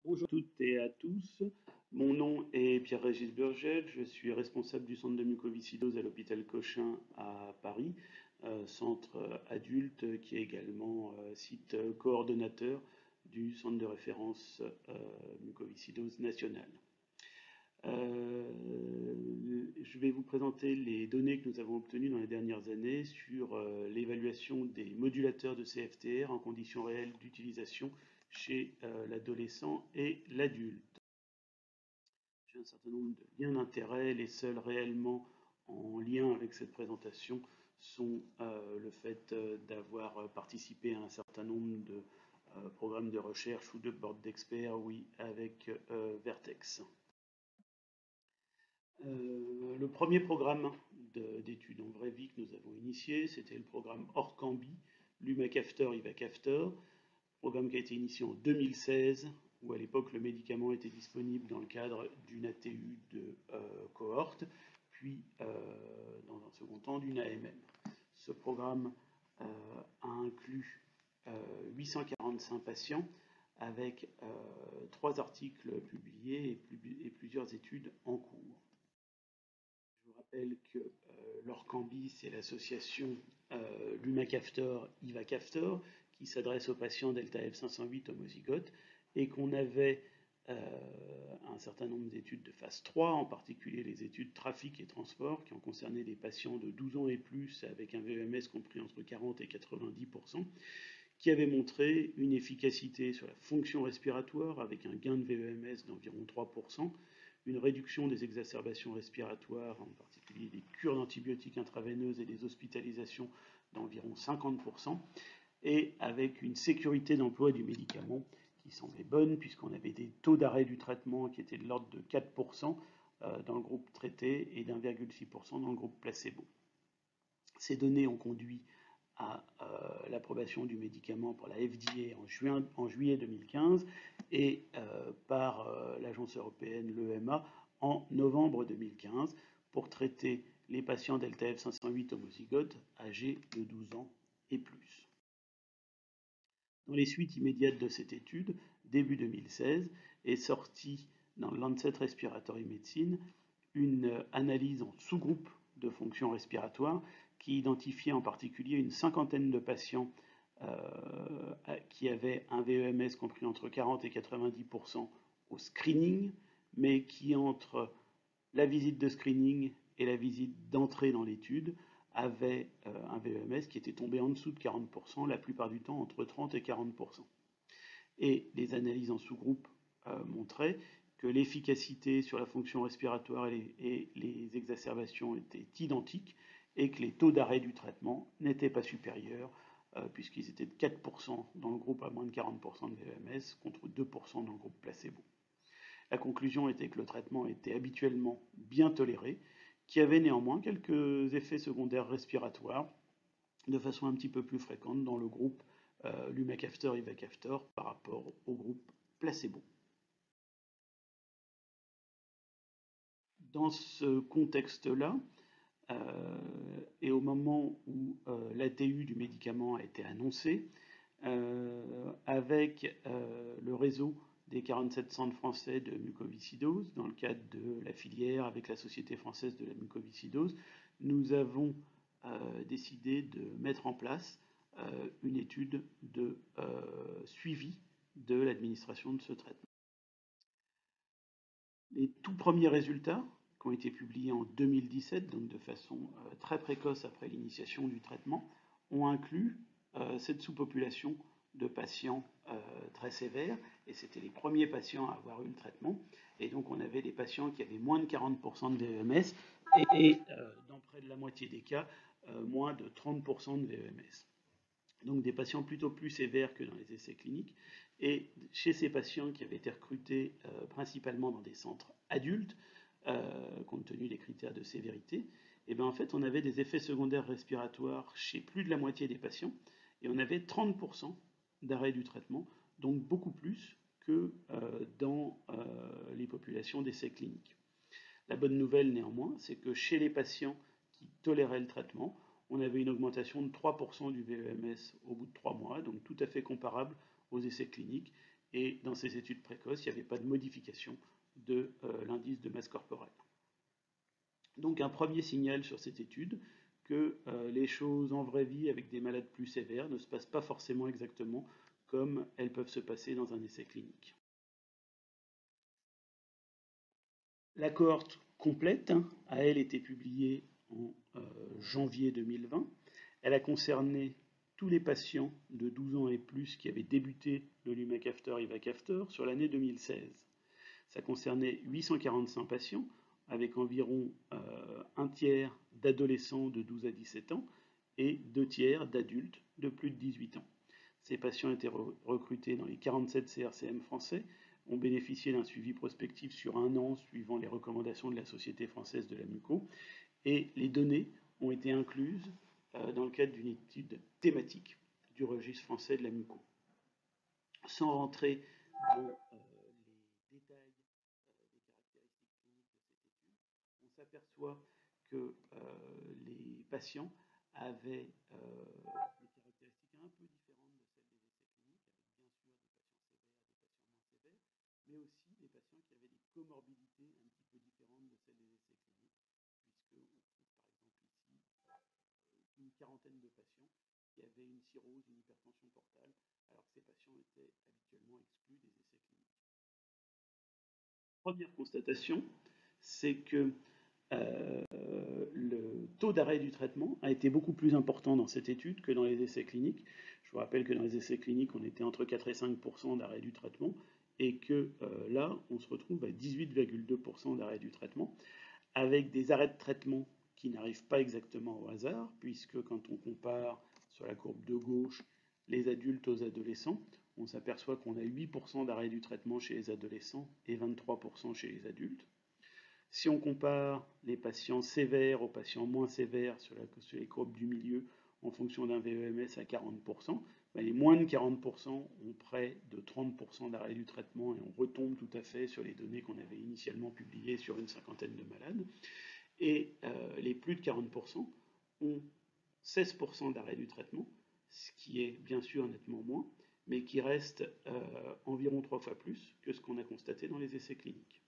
Bonjour à toutes et à tous. Mon nom est Pierre-Régis Burgel. Je suis responsable du centre de mucoviscidose à l'hôpital Cochin à Paris, centre adulte qui est également site coordonnateur du centre de référence mucoviscidose national. Je vais vous présenter les données que nous avons obtenues dans les dernières années sur l'évaluation des modulateurs de CFTR en conditions réelles d'utilisation chez l'adolescent et l'adulte. J'ai un certain nombre de liens d'intérêt. Les seuls réellement en lien avec cette présentation sont le fait d'avoir participé à un certain nombre de programmes de recherche ou de boards d'experts, oui, avec Vertex. Le premier programme d'études en vraie vie que nous avons initié, c'était le programme Orkambi, Lumacaftor, Ivacaftor, programme qui a été initié en 2016, où à l'époque le médicament était disponible dans le cadre d'une ATU de cohorte, puis dans un second temps d'une AMM. Ce programme a inclus 845 patients avec 3 articles publiés et plusieurs études en cours. Je vous rappelle que l'Orkambi, c'est l'association Lumacaftor-Ivacaftor qui s'adresse aux patients delta F508 homozygotes et qu'on avait un certain nombre d'études de phase 3, en particulier les études trafic et transport qui ont concerné des patients de 12 ans et plus avec un VEMS compris entre 40 et 90%, qui avait montré une efficacité sur la fonction respiratoire avec un gain de VEMS d'environ 3%, une réduction des exacerbations respiratoires, en particulier des cures d'antibiotiques intraveineuses et des hospitalisations d'environ 50%, et avec une sécurité d'emploi du médicament qui semblait bonne, puisqu'on avait des taux d'arrêt du traitement qui étaient de l'ordre de 4% dans le groupe traité et d'1,6% dans le groupe placebo. Ces données ont conduit à l'approbation du médicament par la FDA en juillet 2015 et par l'agence européenne, l'EMA, en novembre 2015 pour traiter les patients delta F508 homozygotes âgés de 12 ans et plus. Dans les suites immédiates de cette étude, début 2016, est sortie dans le Lancet Respiratory Medicine une analyse en sous-groupe de fonction respiratoire qui identifiait en particulier une cinquantaine de patients qui avaient un VEMS compris entre 40 et 90% au screening, mais qui entre la visite de screening et la visite d'entrée dans l'étude avaient un VEMS qui était tombé en dessous de 40%, la plupart du temps entre 30 et 40%. Et les analyses en sous-groupe montraient que l'efficacité sur la fonction respiratoire et les exacerbations étaient identiques et que les taux d'arrêt du traitement n'étaient pas supérieurs puisqu'ils étaient de 4% dans le groupe à moins de 40% de VEMS contre 2% dans le groupe placebo. La conclusion était que le traitement était habituellement bien toléré, qu'il y avait néanmoins quelques effets secondaires respiratoires de façon un petit peu plus fréquente dans le groupe Lumacaftor-Ivacaftor par rapport au groupe placebo. Dans ce contexte-là, et au moment où l'ATU du médicament a été annoncé, avec le réseau des 47 centres français de mucoviscidose, dans le cadre de la filière avec la Société française de la mucoviscidose, nous avons décidé de mettre en place une étude de suivi de l'administration de ce traitement. Les tout premiers résultats, qui ont été publiés en 2017, donc de façon très précoce après l'initiation du traitement, ont inclus cette sous-population de patients très sévères, et c'était les premiers patients à avoir eu le traitement, et donc on avait des patients qui avaient moins de 40% de VEMS, et dans près de la moitié des cas, moins de 30% de VEMS. Donc des patients plutôt plus sévères que dans les essais cliniques. Et chez ces patients qui avaient été recrutés principalement dans des centres adultes, compte tenu des critères de sévérité, et bien en fait on avait des effets secondaires respiratoires chez plus de la moitié des patients, et on avait 30% d'arrêt du traitement, donc beaucoup plus que dans les populations d'essais cliniques. La bonne nouvelle néanmoins, c'est que chez les patients qui toléraient le traitement, on avait une augmentation de 3% du VEMS au bout de 3 mois, donc tout à fait comparable aux essais cliniques, et dans ces études précoces, il n'y avait pas de modification de l'indice de masse corporelle. Donc un premier signal sur cette étude que les choses en vraie vie avec des malades plus sévères ne se passent pas forcément exactement comme elles peuvent se passer dans un essai clinique. La cohorte complète a, elle, été publiée en janvier 2020. Elle a concerné tous les patients de 12 ans et plus qui avaient débuté le lumacaftor-ivacaftor sur l'année 2016. Ça concernait 845 patients, avec environ un tiers d'adolescents de 12 à 17 ans et 2 tiers d'adultes de plus de 18 ans. Ces patients étaient recrutés dans les 47 CRCM français, ont bénéficié d'un suivi prospectif sur un an suivant les recommandations de la Société française de la muco, et les données ont été incluses dans le cadre d'une étude thématique du registre français de la muco. Sans rentrer dans les détails des caractéristiques cliniques de cette étude, on s'aperçoit que les patients avaient des caractéristiques un peu différentes de celles des essais cliniques, avec bien sûr des patients sévères, des patients moins sévères, mais aussi des patients qui avaient des comorbidités un petit peu différentes de celles des essais cliniques, puisqu'on trouve par exemple ici une quarantaine de patients qui avaient une cirrhose, une hypertension portale, alors que ces patients étaient habituellement exclus des essais cliniques. Première constatation, c'est que le taux d'arrêt du traitement a été beaucoup plus important dans cette étude que dans les essais cliniques. Je vous rappelle que dans les essais cliniques, on était entre 4 et 5% d'arrêt du traitement, et que là, on se retrouve à 18,2% d'arrêt du traitement, avec des arrêts de traitement qui n'arrivent pas exactement au hasard, puisque quand on compare sur la courbe de gauche les adultes aux adolescents, on s'aperçoit qu'on a 8% d'arrêt du traitement chez les adolescents et 23% chez les adultes. Si on compare les patients sévères aux patients moins sévères sur les courbes du milieu en fonction d'un VEMS à 40%, les moins de 40% ont près de 30% d'arrêt du traitement, et on retombe tout à fait sur les données qu'on avait initialement publiées sur une cinquantaine de malades. Et les plus de 40% ont 16% d'arrêt du traitement, ce qui est bien sûr nettement moins, mais qui reste environ 3 fois plus que ce qu'on a constaté dans les essais cliniques.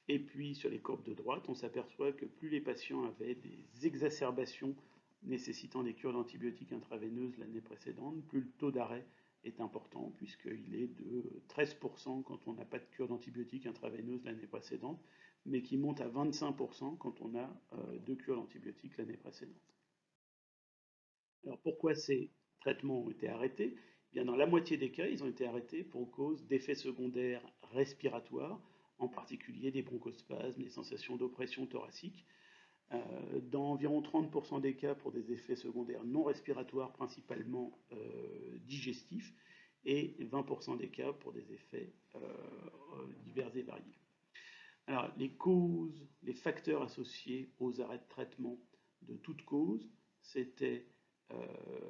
Et puis sur les courbes de droite, on s'aperçoit que plus les patients avaient des exacerbations nécessitant des cures d'antibiotiques intraveineuses l'année précédente, plus le taux d'arrêt est important, puisqu'il est de 13% quand on n'a pas de cure d'antibiotiques intraveineuses l'année précédente, mais qui monte à 25% quand on a deux cures d'antibiotiques l'année précédente. Alors pourquoi ces traitements ont été arrêtés? Eh bien, dans la moitié des cas, ils ont été arrêtés pour cause d'effets secondaires respiratoires, en particulier des bronchospasmes, des sensations d'oppression thoracique. Dans environ 30% des cas pour des effets secondaires non respiratoires, principalement digestifs, et 20% des cas pour des effets divers et variés. Alors, les causes, les facteurs associés aux arrêts de traitement de toute cause, c'était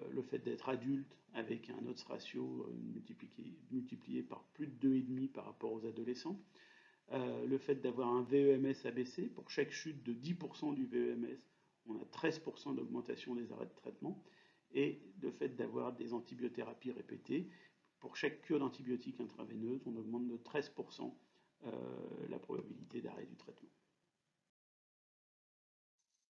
le fait d'être adulte avec un odds ratio multiplié par plus de 2,5 par rapport aux adolescents, le fait d'avoir un VEMS abaissé. Pour chaque chute de 10% du VEMS, on a 13% d'augmentation des arrêts de traitement, et le fait d'avoir des antibiothérapies répétées. Pour chaque cure d'antibiotiques intraveineuse, on augmente de 13% la probabilité d'arrêt du traitement.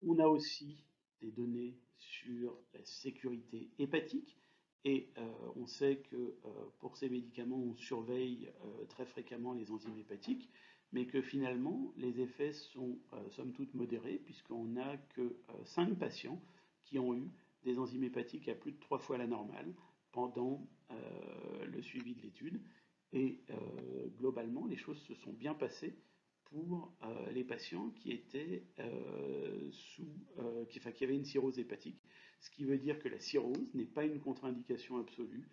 On a aussi des données sur la sécurité hépatique, et on sait que pour ces médicaments, on surveille très fréquemment les enzymes hépatiques, mais que finalement, les effets sont somme toute modérés, puisqu'on n'a que 5 patients qui ont eu des enzymes hépatiques à plus de 3 fois la normale pendant le suivi de l'étude. Et globalement, les choses se sont bien passées pour les patients qui étaient qui avaient une cirrhose hépatique, ce qui veut dire que la cirrhose n'est pas une contre-indication absolue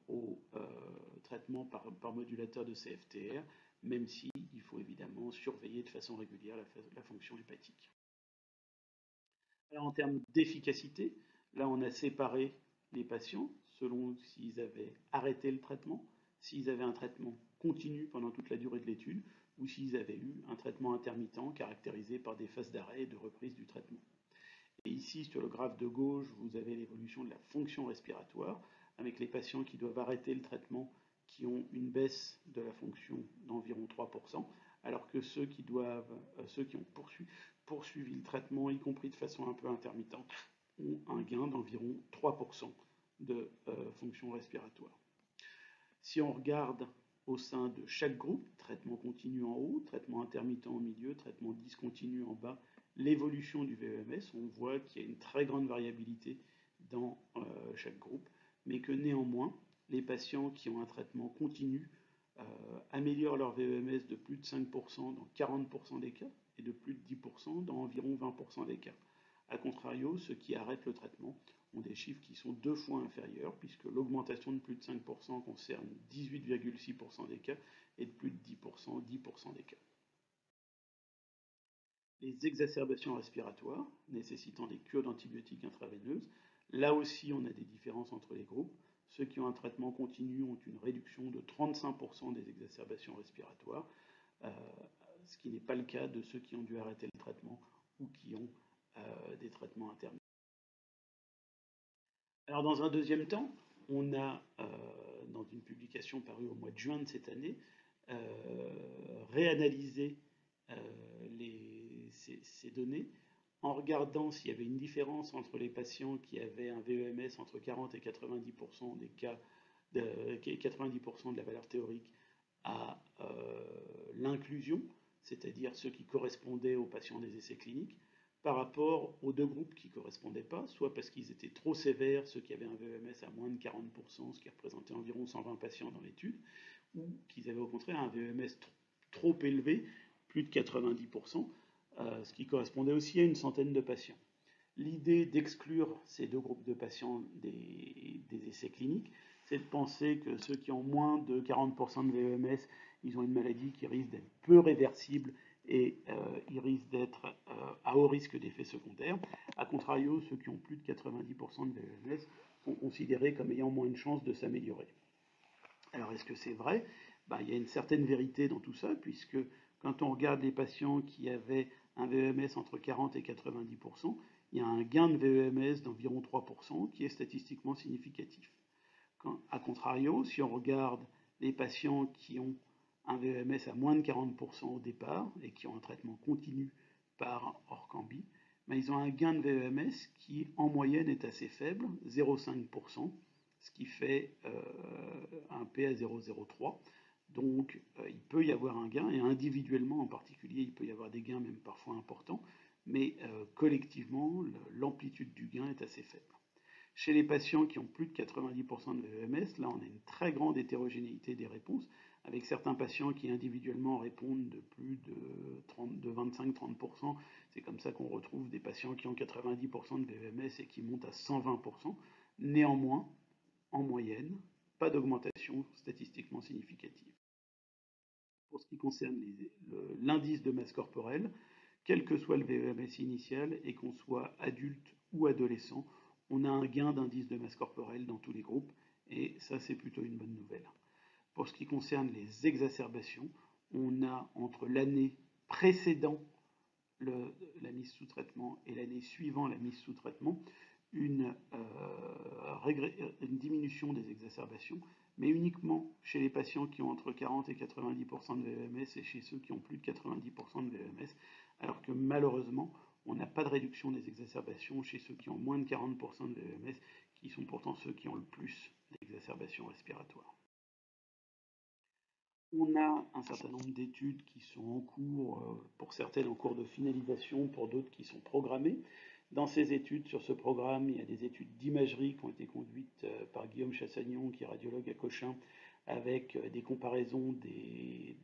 au traitement par modulateur de CFTR, même si il faut évidemment surveiller de façon régulière la fonction hépatique. Alors en termes d'efficacité, là on a séparé les patients selon s'ils avaient arrêté le traitement, s'ils avaient un traitement continu pendant toute la durée de l'étude, ou s'ils avaient eu un traitement intermittent caractérisé par des phases d'arrêt et de reprise du traitement. Et ici, sur le graphe de gauche, vous avez l'évolution de la fonction respiratoire, avec les patients qui doivent arrêter le traitement qui ont une baisse de la fonction d'environ 3%, alors que ceux qui ont poursuivi le traitement, y compris de façon un peu intermittente, ont un gain d'environ 3% de fonction respiratoire. Si on regarde au sein de chaque groupe, traitement continu en haut, traitement intermittent au milieu, traitement discontinu en bas, l'évolution du VEMS, on voit qu'il y a une très grande variabilité dans chaque groupe, mais que néanmoins, les patients qui ont un traitement continu améliorent leur VEMS de plus de 5% dans 40% des cas et de plus de 10% dans environ 20% des cas. A contrario, ceux qui arrêtent le traitement ont des chiffres qui sont 2 fois inférieurs, puisque l'augmentation de plus de 5% concerne 18,6% des cas et de plus de 10%, 10% des cas. Les exacerbations respiratoires nécessitant des cures d'antibiotiques intraveineuses, là aussi on a des différences entre les groupes. Ceux qui ont un traitement continu ont une réduction de 35% des exacerbations respiratoires, ce qui n'est pas le cas de ceux qui ont dû arrêter le traitement ou qui ont des traitements intermittents. Alors dans un deuxième temps, on a, dans une publication parue au mois de juin de cette année, réanalysé ces données en regardant s'il y avait une différence entre les patients qui avaient un VEMS entre 40 et 90% des cas, 90% de la valeur théorique à l'inclusion, c'est-à-dire ceux qui correspondaient aux patients des essais cliniques, par rapport aux deux groupes qui ne correspondaient pas, soit parce qu'ils étaient trop sévères, ceux qui avaient un VEMS à moins de 40%, ce qui représentait environ 120 patients dans l'étude, ou qu'ils avaient au contraire un VEMS trop élevé, plus de 90%, ce qui correspondait aussi à une centaine de patients. L'idée d'exclure ces deux groupes de patients des essais cliniques, c'est de penser que ceux qui ont moins de 40% de VEMS, ils ont une maladie qui risque d'être peu réversible et ils risquent d'être à haut risque d'effets secondaires. A contrario, ceux qui ont plus de 90% de VEMS sont considérés comme ayant moins de chances de s'améliorer. Alors est-ce que c'est vrai ? Il y a une certaine vérité dans tout ça, puisque quand on regarde les patients qui avaient un VEMS entre 40 et 90%, il y a un gain de VEMS d'environ 3% qui est statistiquement significatif. A contrario, si on regarde les patients qui ont un VEMS à moins de 40% au départ et qui ont un traitement continu par Orkambi, ils ont un gain de VEMS qui en moyenne est assez faible, 0,5%, ce qui fait un P à 0,03. Donc il peut y avoir un gain, et individuellement en particulier, il peut y avoir des gains même parfois importants, mais collectivement, l'amplitude du gain est assez faible. Chez les patients qui ont plus de 90% de VEMS, là on a une très grande hétérogénéité des réponses, avec certains patients qui individuellement répondent de plus de 25-30%. C'est comme ça qu'on retrouve des patients qui ont 90% de VEMS et qui montent à 120%. Néanmoins, en moyenne, pas d'augmentation statistiquement significative. Pour ce qui concerne l'indice de masse corporelle, quel que soit le VEMS initial et qu'on soit adulte ou adolescent, on a un gain d'indice de masse corporelle dans tous les groupes, et ça c'est plutôt une bonne nouvelle. Pour ce qui concerne les exacerbations, on a entre l'année précédant la mise sous traitement et l'année suivant la mise sous traitement une diminution des exacerbations, mais uniquement chez les patients qui ont entre 40 et 90% de VEMS et chez ceux qui ont plus de 90% de VEMS, alors que malheureusement, on n'a pas de réduction des exacerbations chez ceux qui ont moins de 40% de VEMS, qui sont pourtant ceux qui ont le plus d'exacerbations respiratoires. On a un certain nombre d'études qui sont en cours, pour certaines en cours de finalisation, pour d'autres qui sont programmées. Dans ces études, sur ce programme, il y a des études d'imagerie qui ont été conduites par Guillaume Chassagnon, qui est radiologue à Cochin, avec des comparaisons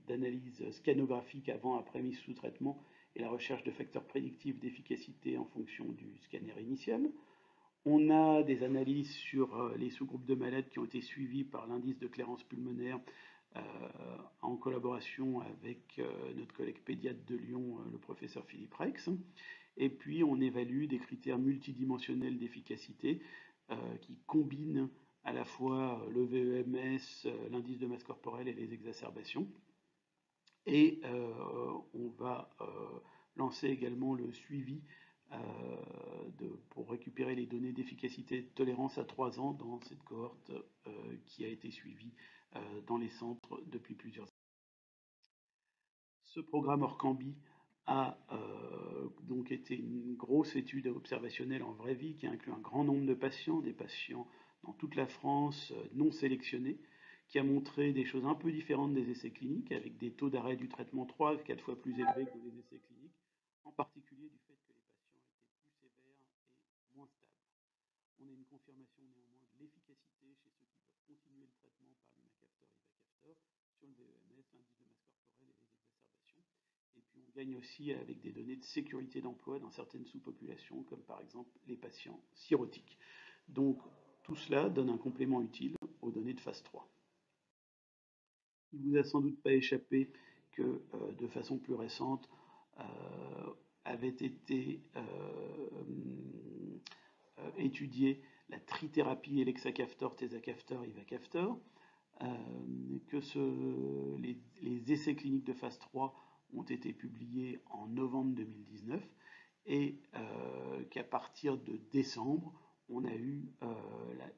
d'analyses scanographiques avant-après mise sous traitement et la recherche de facteurs prédictifs d'efficacité en fonction du scanner initial. On a des analyses sur les sous-groupes de malades qui ont été suivis par l'indice de clairance pulmonaire en collaboration avec notre collègue pédiatre de Lyon, le professeur Philippe Rex. Et puis on évalue des critères multidimensionnels d'efficacité qui combinent à la fois le VEMS, l'indice de masse corporelle et les exacerbations. Et on va lancer également le suivi pour récupérer les données d'efficacité et de tolérance à 3 ans dans cette cohorte qui a été suivie dans les centres depuis plusieurs années. Ce programme Orkambi a donc été une grosse étude observationnelle en vraie vie qui inclut un grand nombre de patients, des patients dans toute la France non sélectionnés, qui a montré des choses un peu différentes des essais cliniques, avec des taux d'arrêt du traitement 3 à 4 fois plus élevés que dans les essais cliniques, en particulier du fait que les patients étaient plus sévères et moins stables. On a une confirmation néanmoins de l'efficacité chez ceux qui peuvent continuer le traitement par l'imacaftor et ivacaftor sur le VEMS, l'indice de masse corporelle et les exacerbations. Et puis on gagne aussi avec des données de sécurité d'emploi dans certaines sous-populations, comme par exemple les patients cirrhotiques. Donc tout cela donne un complément utile aux données de phase 3. Il ne vous a sans doute pas échappé que de façon plus récente avait été étudiée la trithérapie elexacaftor, tezacaftor, ivacaftor, que les essais cliniques de phase 3 ont été publiés en novembre 2019 et qu'à partir de décembre, on a eu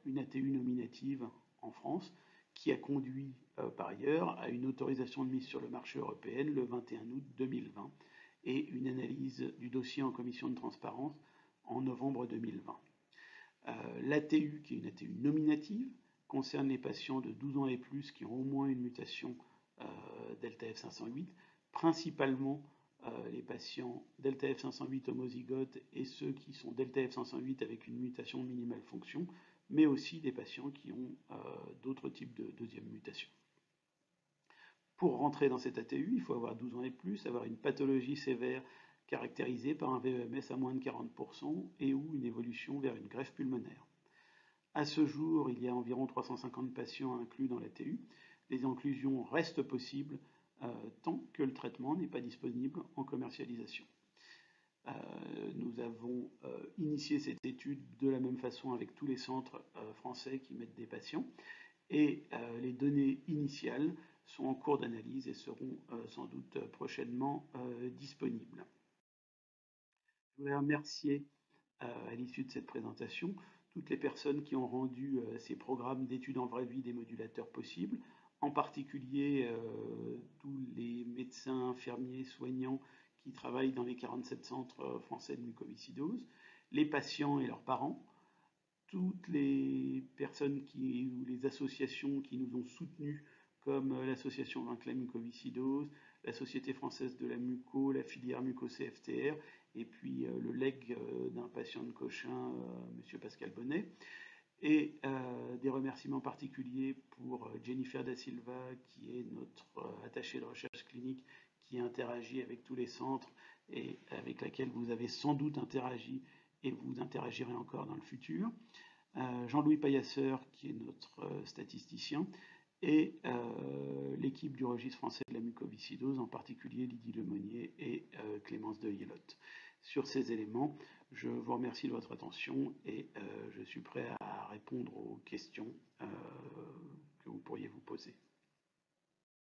une ATU nominative en France qui a conduit par ailleurs à une autorisation de mise sur le marché européenne le 21 août 2020 et une analyse du dossier en commission de transparence en novembre 2020. L'ATU, qui est une ATU nominative, concerne les patients de 12 ans et plus qui ont au moins une mutation delta F508, principalement les patients delta F508 homozygotes et ceux qui sont delta F508 avec une mutation minimale fonction, mais aussi des patients qui ont d'autres types de deuxième mutation. Pour rentrer dans cette ATU, il faut avoir 12 ans et plus, avoir une pathologie sévère caractérisée par un VEMS à moins de 40% et ou une évolution vers une greffe pulmonaire. À ce jour, il y a environ 350 patients inclus dans l'ATU. Les inclusions restent possibles tant que le traitement n'est pas disponible en commercialisation. Nous avons initié cette étude de la même façon avec tous les centres français qui mettent des patients et les données initiales sont en cours d'analyse et seront sans doute prochainement disponibles. Je voudrais remercier à l'issue de cette présentation toutes les personnes qui ont rendu ces programmes d'études en vraie vie des modulateurs possibles, en particulier tous les médecins, infirmiers, soignants qui travaillent dans les 47 centres français de mucoviscidose, les patients et leurs parents, toutes les personnes ou les associations qui nous ont soutenus, comme l'association Vaincre la mucoviscidose, la Société française de la muco, la filière muco-CFTR, et puis le legs d'un patient de Cochin, M. Pascal Bonnet. Et des remerciements particuliers pour Jennifer Da Silva, qui est notre attachée de recherche clinique, qui interagit avec tous les centres et avec laquelle vous avez sans doute interagi et vous interagirez encore dans le futur. Jean-Louis Paillasseur, qui est notre statisticien, et l'équipe du registre français de la mucoviscidose, en particulier Lydie Lemonnier et Clémence de Yelotte. Sur ces éléments, je vous remercie de votre attention et je suis prêt à répondre aux questions que vous pourriez vous poser.